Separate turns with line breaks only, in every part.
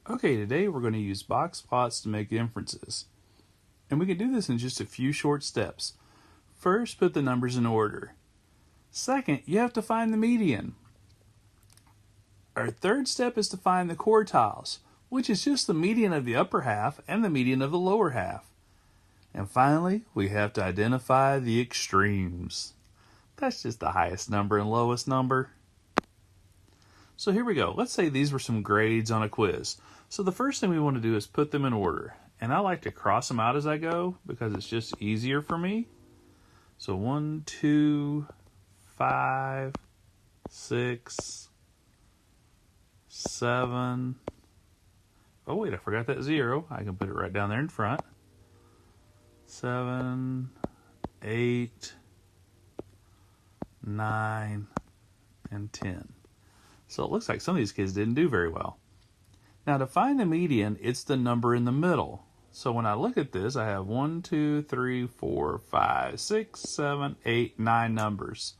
Okay, today we're going to use box plots to make inferences. And we can do this in just a few short steps. First, put the numbers in order. Second, you have to find the median. Our third step is to find the quartiles, which is just the median of the upper half and the median of the lower half. And finally, we have to identify the extremes. That's just the highest number and lowest number. So here we go. Let's say these were some grades on a quiz. So the first thing we want to do is put them in order. And I like to cross them out as I go because it's just easier for me. So 1, 2, 5, 6, 7. Oh wait, I forgot that 0. I can put it right down there in front. 7, 8, 9, and 10. So it looks like some of these kids didn't do very well. Now to find the median, it's the number in the middle. So when I look at this, I have 1, 2, 3, 4, 5, 6, 7, 8, 9 numbers.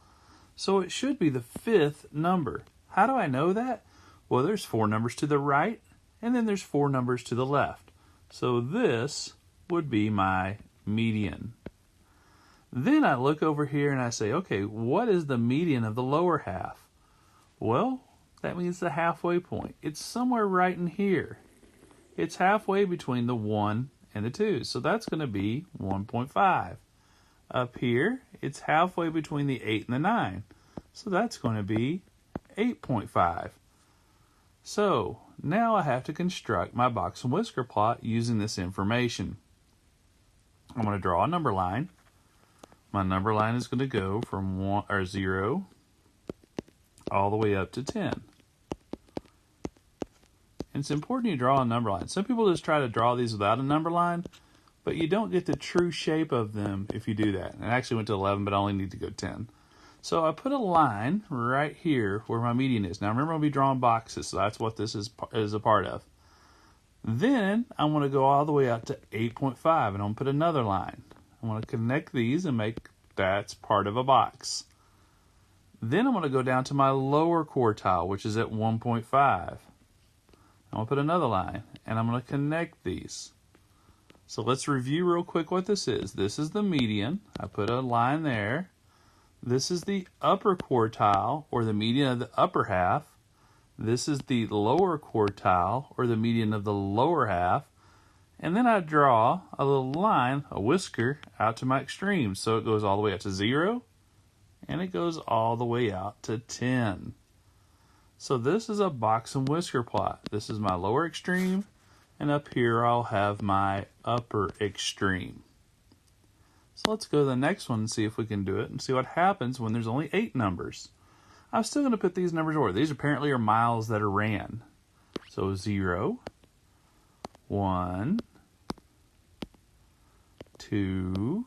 So it should be the fifth number. How do I know that? Well, there's 4 numbers to the right, and then there's 4 numbers to the left. So this would be my median. Then I look over here and I say, okay, what is the median of the lower half? Well, that means the halfway point. It's somewhere right in here. It's halfway between the 1 and the 2. So that's going to be 1.5. Up here, it's halfway between the 8 and the 9. So that's going to be 8.5. So now I have to construct my box and whisker plot using this information. I'm going to draw a number line. My number line is going to go from 0 all the way up to 10. And it's important you draw a number line. Some people just try to draw these without a number line, but you don't get the true shape of them if you do that. And I actually went to 11, but I only need to go 10. So I put a line right here where my median is. Now remember, I'll be drawing boxes, so that's what this is a part of. Then I want to go all the way out to 8.5, and I'm going to put another line. I want to connect these and make that's part of a box. Then I'm going to go down to my lower quartile, which is at 1.5. I'm going to put another line, and I'm going to connect these. So let's review real quick what this is. This is the median. I put a line there. This is the upper quartile, or the median of the upper half. This is the lower quartile, or the median of the lower half. And then I draw a little line, a whisker, out to my extremes. So it goes all the way up to 0, and it goes all the way out to 10. So this is a box and whisker plot. This is my lower extreme, and up here I'll have my upper extreme. So let's go to the next one and see if we can do it and see what happens when there's only 8 numbers. I'm still going to put these numbers in order. These apparently are miles that are ran. So 0, 1, 2,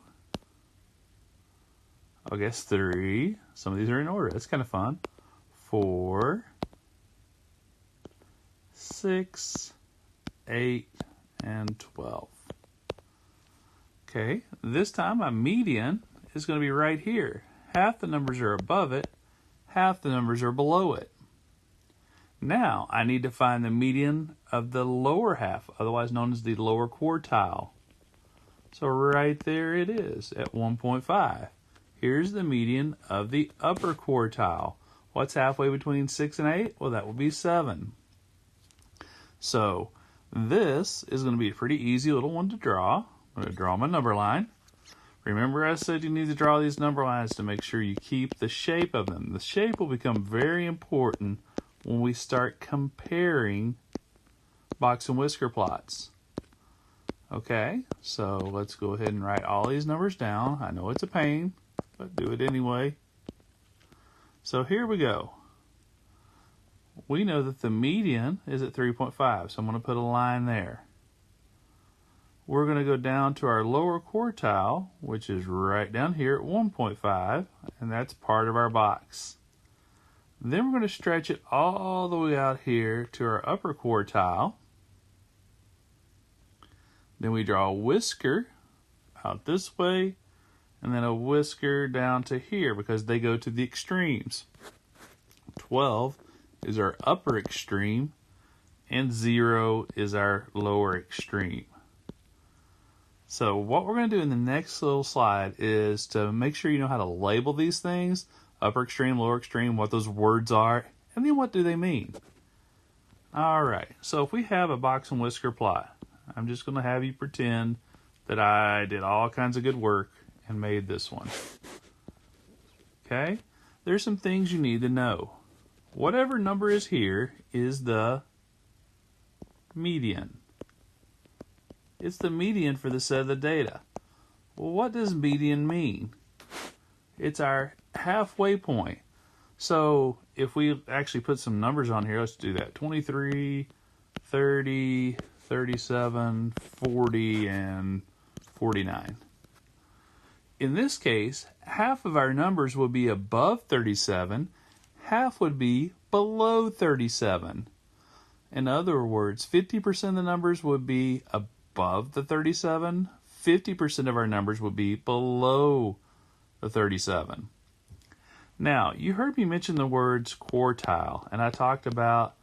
I guess 3. Some of these are in order. That's kind of fun. 4, 6, 8, and 12. Okay, this time my median is going to be right here. Half the numbers are above it, half the numbers are below it. Now I need to find the median of the lower half, otherwise known as the lower quartile. So right there it is at 1.5. Here's the median of the upper quartile. What's halfway between 6 and 8? Well, that would be 7. So this is going to be a pretty easy little one to draw. I'm going to draw my number line. Remember, I said you need to draw these number lines to make sure you keep the shape of them. The shape will become very important when we start comparing box and whisker plots. Okay, so let's go ahead and write all these numbers down. I know it's a pain, but do it anyway. So here we go. We know that the median is at 3.5, so I'm going to put a line there. We're going to go down to our lower quartile, which is right down here at 1.5, and that's part of our box. Then we're going to stretch it all the way out here to our upper quartile. Then we draw a whisker out this way, and then a whisker down to here because they go to the extremes. 12 is our upper extreme, and 0 is our lower extreme. So what we're going to do in the next little slide is to make sure you know how to label these things, upper extreme, lower extreme, what those words are, and then what do they mean. All right, so if we have a box and whisker plot, I'm just going to have you pretend that I did all kinds of good work and made this one. Okay, there's some things you need to know. Whatever number is here is the median. It's the median for the set of the data. Well, what does median mean? It's our halfway point. So if we actually put some numbers on here, let's do that. 23, 30, 37, 40, and 49. In this case, half of our numbers would be above 37, half would be below 37. In other words, 50% of the numbers would be above the 37, 50% of our numbers would be below the 37. Now, you heard me mention the words quartile, and I talked about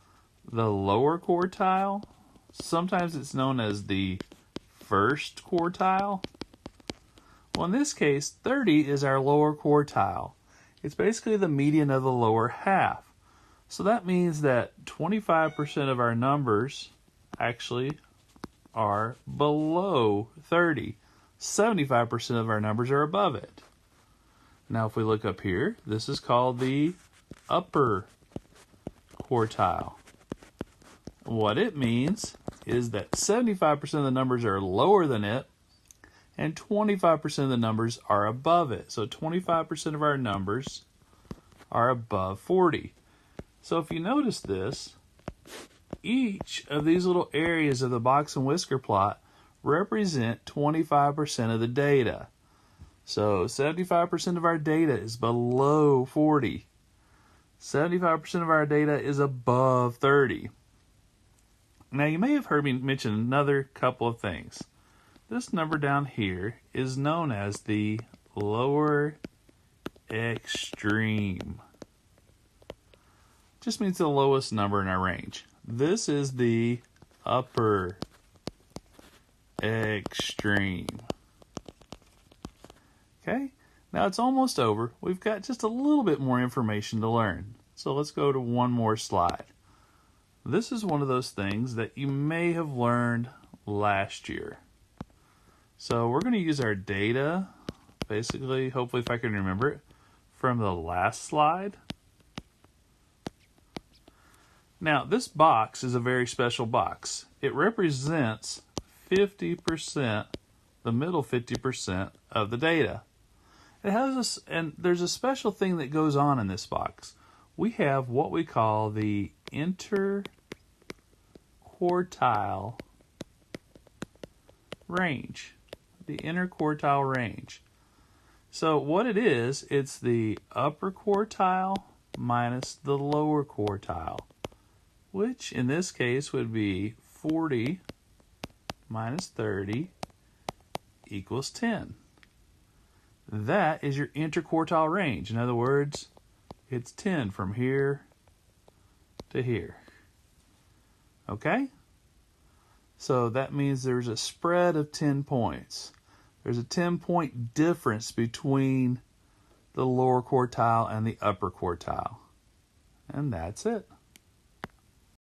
the lower quartile. Sometimes it's known as the first quartile. Well, in this case, 30 is our lower quartile. It's basically the median of the lower half. So that means that 25% of our numbers actually are below 30. 75% of our numbers are above it. Now if we look up here, this is called the upper quartile. What it means is that 75% of the numbers are lower than it, and 25% of the numbers are above it. So 25% of our numbers are above 40. So if you notice this, each of these little areas of the box and whisker plot represent 25% of the data. So 75% of our data is below 40. 75% of our data is above 30. Now you may have heard me mention another couple of things. This number down here is known as the lower extreme. Just means the lowest number in our range. This is the upper extreme. Okay, now it's almost over. We've got just a little bit more information to learn. So let's go to one more slide. This is one of those things that you may have learned last year. So we're going to use our data, basically, hopefully if I can remember it, from the last slide. Now, this box is a very special box. It represents 50%, the middle 50% of the data. It has and there's a special thing that goes on in this box. We have what we call the interquartile range. The interquartile range. So what it is, it's the upper quartile minus the lower quartile, which in this case would be 40 minus 30 equals 10. That is your interquartile range. In other words, it's 10 from here to here. Okay? So that means there's a spread of 10 points. There's a 10-point difference between the lower quartile and the upper quartile. And that's it.